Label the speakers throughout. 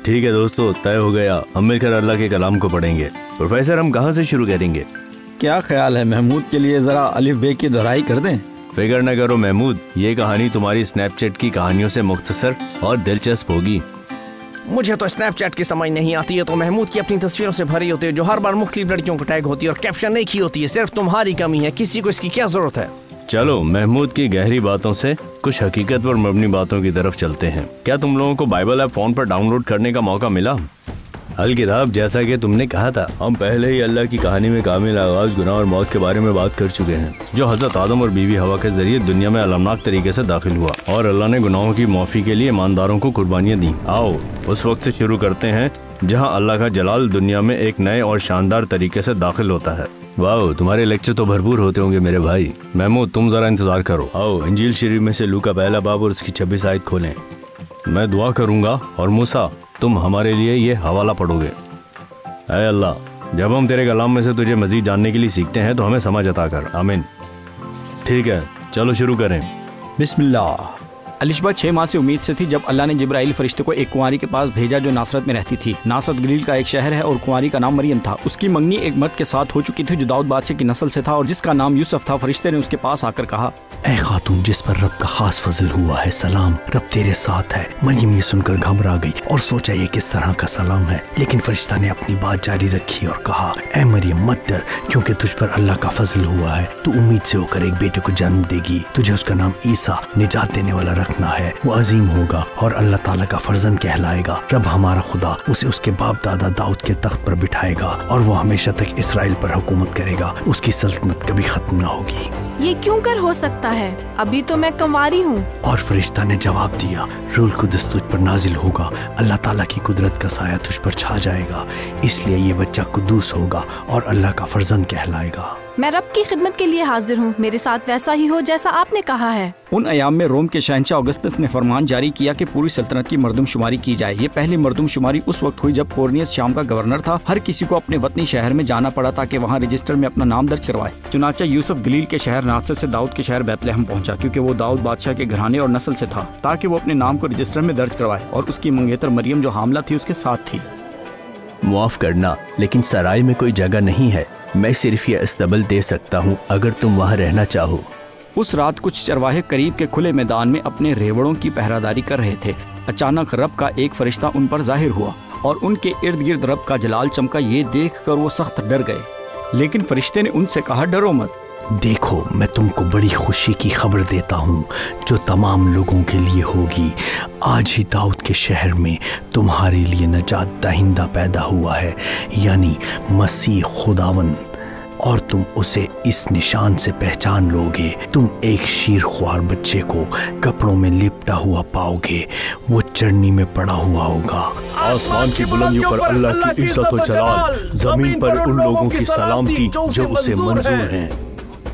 Speaker 1: ٹھیک ہے دوستو، طے ہو گیا، ہم مل کر اللہ کے کلام کو پڑھیں گے۔ پروفیسر ہم کہاں سے شروع کریں گے؟
Speaker 2: کیا خیال ہے محمود کے لیے ذرا الف بے کی دہرائی کر دیں؟
Speaker 1: فکر نہ کرو محمود، یہ کہانی تمہاری اسنیپ چیٹ کی کہانیوں سے مختصر اور دلچسپ ہوگی۔
Speaker 3: مجھے تو اسنیپ چیٹ کی سمجھ نہیں آتی ہے، تو محمود کی اپنی تصویروں سے بھری ہوتی ہے جو ہر بار مختلف لڑکیوں کو ٹیگ ہوتی ہے اور کیپشن نہیں کی ہوتی ہے۔ صرف تمہاری کمی ہے، کسی کو اس کی کیا ضرورت ہے؟
Speaker 1: چلو محمود کی گہری باتوں سے کچھ حقیقت پر مبنی باتوں کی طرف چلتے ہیں۔ کیا تم لوگوں کو بائبل ایپ فون پر ڈاؤن لوڈ کرنے کا موقع ملا؟ الکتاب، جیسا کہ تم نے کہا تھا، ہم پہلے ہی اللہ کی کہانی میں کامل آغاز، گناہ اور موت کے بارے میں بات کر چکے ہیں، جو حضرت آدم اور بیوی ہوا کے ذریعے دنیا میں المناک طریقے سے داخل ہوا، اور اللہ نے گناہوں کی معافی کے لیے ایمانداروں کو قربانیاں دیں۔ آؤ اس وقت سے شروع کرتے ہیں جہاں اللہ کا جلال دنیا میں ایک نئے اور شاندار طریقے سے داخل ہوتا ہے۔ واو، تمہارے لیکچر تو بھرپور ہوتے ہوں گے میرے بھائی۔ محمود تم ذرا انتظار کرو، آؤ انجیل شریف میں سے لوکا پہلا باب اور اس کی 26 آیت کھولیں۔ میں دعا کروں گا اور موسیٰ تم ہمارے لیے یہ حوالہ پڑھو گے۔ اے اللہ، جب ہم تیرے کلام میں سے تجھے مزید جاننے کے لیے سیکھتے ہیں تو ہمیں سمجھ عطا کر، آمین۔ ٹھیک ہے، چلو شروع کریں۔
Speaker 2: بسم اللہ۔ الشبہ 6 ماہ سے امید سے تھی جب اللہ نے جبرائیل فرشتے کو ایک کنواری کے پاس بھیجا جو ناصرت میں رہتی تھی۔ ناصرت گلیل کا ایک شہر ہے اور کنواری کا نام مریم تھا۔ اس کی منگنی ایک مرد کے ساتھ ہو چکی تھی جو داؤد بادشاہ کی نسل سے تھا اور جس کا نام یوسف تھا۔ فرشتے نے اس کے پاس آ کر کہا،
Speaker 4: اے خاتون جس پر رب کا خاص فضل ہوا ہے، سلام، رب تیرے ساتھ ہے۔ مریم یہ سن کر گھبرا گئی اور سوچا یہ کس طرح کا سلام ہے، لیکن فرشتہ نے اپنی بات جاری رکھی اور کہا، اے مریم مت ڈر، کیونکہ تجھ پر اللہ کا فضل ہوا ہے، تو امید سے ہو کر ایک بیٹے کو جنم دے گی، تجھے اس کا نام عیسیٰ نجات دینے والا رکھنا ہے۔ وہ عظیم ہوگا اور اللہ تعالیٰ کا فرزند کہلائے گا۔ رب ہمارا خدا اسے اس کے باپ دادا داؤد کے تخت پر بٹھائے گا اور وہ ہمیشہ تک اسرائیل پر حکومت کرے گا، اس کی سلطنت کبھی ختم نہ ہوگی۔
Speaker 5: یہ کیوں کر ہو سکتا ہے؟ ابھی تو میں کنواری ہوں۔
Speaker 4: اور فرشتہ نے جواب دیا، روح القدس تجھ پر نازل ہوگا، اللہ تعالیٰ کی قدرت کا سایہ تجھ پر چھا جائے گا، اس لیے یہ بچہ قدوس ہوگا اور اللہ کا فرزند کہلائے گا۔
Speaker 5: میں رب کی خدمت کے لیے حاضر ہوں، میرے ساتھ ویسا ہی ہو جیسا آپ نے کہا ہے۔
Speaker 2: ان ایام میں روم کے شہنشاہ اگسطس نے فرمان جاری کیا کہ پوری سلطنت کی مردم شماری کی جائے۔ یہ پہلی مردم شماری اس وقت ہوئی جب کورنیس شام کا گورنر تھا۔ ہر کسی کو اپنے وطنی شہر میں جانا پڑا تاکہ وہاں رجسٹر میں اپنا نام درج کروائے۔ چنانچہ یوسف گلیل کے شہر ناصرت سے داؤد کے شہر بیت لحم پہنچا، کیونکہ وہ داؤد بادشاہ کے گھرانے اور نسل سے تھا، تاکہ وہ اپنے نام کو رجسٹر میں درج کروائے، اور اس کی منگیتر مریم جو حاملہ تھی اس کے ساتھ تھی۔
Speaker 4: معاف کرنا، لیکن سرائے میں کوئی جگہ نہیں ہے، میں صرف یہ استبل دے سکتا ہوں اگر تم وہاں رہنا چاہو۔
Speaker 2: اس رات کچھ چرواہے قریب کے کھلے میدان میں اپنے ریوڑوں کی پہراداری کر رہے تھے۔ اچانک رب کا ایک فرشتہ ان پر ظاہر ہوا اور ان کے ارد گرد رب کا جلال چمکا۔ یہ دیکھ کر وہ سخت ڈر گئے، لیکن فرشتے نے ان سے کہا، ڈرو مت،
Speaker 4: دیکھو میں تم کو بڑی خوشی کی خبر دیتا ہوں جو تمام لوگوں کے لیے ہوگی۔ آج ہی داؤد کے شہر میں تمہارے لیے نجات دہندہ پیدا ہوا ہے، یعنی مسیح خداوند، اور تم اسے اس نشان سے پہچان لوگے، تم ایک شیر خوار بچے کو کپڑوں میں لپٹا ہوا پاؤ گے، وہ چرنی میں پڑا ہوا ہوگا۔
Speaker 1: آسمان کی بلندیوں پر اللہ کی عزت و جلال، زمین پر ان لوگوں کی سلامتی جو اسے منظور ہیں۔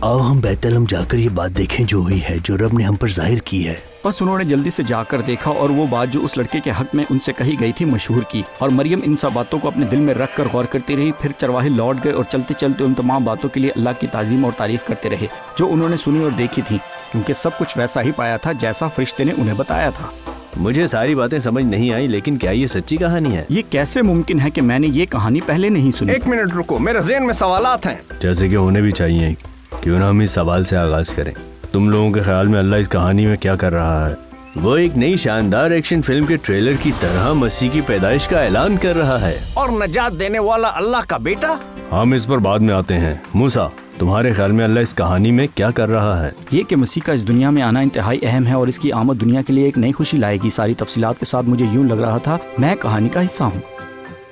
Speaker 4: آؤ ہم بیت لحم جا کر یہ بات دیکھیں جو ہوئی ہے، جو رب نے ہم پر ظاہر کی ہے۔
Speaker 2: بس انہوں نے جلدی سے جا کر دیکھا اور وہ بات جو اس لڑکے کے حق میں ان سے کہی گئی تھی مشہور کی، اور مریم ان سب باتوں کو اپنے دل میں رکھ کر غور کرتی رہی۔ پھر چرواہے لوٹ گئے اور چلتے چلتے ان تمام باتوں کے لیے اللہ کی تعظیم اور تعریف کرتے رہے جو انہوں نے سنی اور دیکھی تھی، کیونکہ سب کچھ ویسا ہی پایا تھا جیسا فرشتے نے انہیں بتایا تھا۔
Speaker 1: مجھے ساری باتیں سمجھ نہیں آئی، لیکن کیا یہ سچی کہانی ہے؟
Speaker 2: یہ کیسے ممکن ہے کہ میں نے یہ کہانی پہلے نہیں سنی؟
Speaker 3: ایک منٹ رکو، میرے ذہن میں سوالات ہیں۔
Speaker 1: جیسے کہ ہونے بھی چاہیے، کیوں نہ ہم اس سوال سے آغاز کریں، تم لوگوں کے خیال میں اللہ اس کہانی میں کیا کر رہا ہے؟ وہ ایک نئی شاندار ایکشن فلم کے ٹریلر کی طرح مسیح کی پیدائش کا اعلان کر رہا ہے،
Speaker 3: اور نجات دینے والا اللہ کا بیٹا۔
Speaker 1: ہم اس پر بعد میں آتے ہیں۔ موسیٰ، تمہارے خیال میں اللہ اس کہانی میں کیا کر رہا ہے؟
Speaker 2: یہ کہ مسیح کا اس دنیا میں آنا انتہائی اہم ہے اور اس کی آمد دنیا کے لیے ایک نئی خوشی لائے گی۔ ساری تفصیلات کے ساتھ مجھے یوں لگ رہا تھا میں کہانی کا حصہ ہوں۔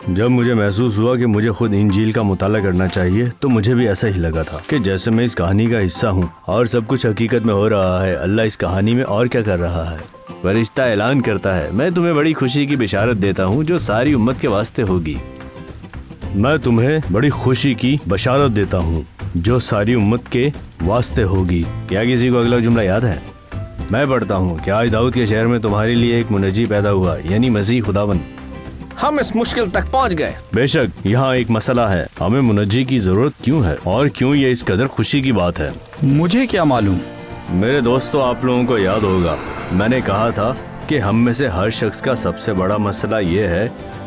Speaker 1: جب مجھے محسوس ہوا کہ مجھے خود انجیل کا مطالعہ کرنا چاہیے تو مجھے بھی ایسا ہی لگا تھا کہ جیسے میں اس کہانی کا حصہ ہوں اور سب کچھ حقیقت میں ہو رہا ہے۔ اللہ اس کہانی میں اور کیا کر رہا ہے؟ فرشتہ اعلان کرتا ہے، میں تمہیں بڑی خوشی کی بشارت دیتا ہوں جو ساری امت کے واسطے ہوگی۔ میں تمہیں بڑی خوشی کی بشارت دیتا ہوں جو ساری امت کے واسطے ہوگی۔ کیا کسی کو اگلا جملہ یاد ہے؟ میں پڑھتا ہوں کہ آج داؤد کے شہر میں تمہارے لیے ایک منجی پیدا ہوا، یعنی مسیح خداوند۔
Speaker 3: ہم اس مشکل تک پہنچ گئے۔
Speaker 1: بے شک یہاں ایک مسئلہ ہے، ہمیں منجی کی ضرورت کیوں ہے اور کیوں یہ اس قدر خوشی کی بات ہے؟
Speaker 2: مجھے کیا معلوم؟
Speaker 1: میرے دوستو، آپ لوگوں کو یاد ہوگا میں نے کہا تھا کہ ہم میں سے ہر شخص کا سب سے بڑا مسئلہ یہ ہے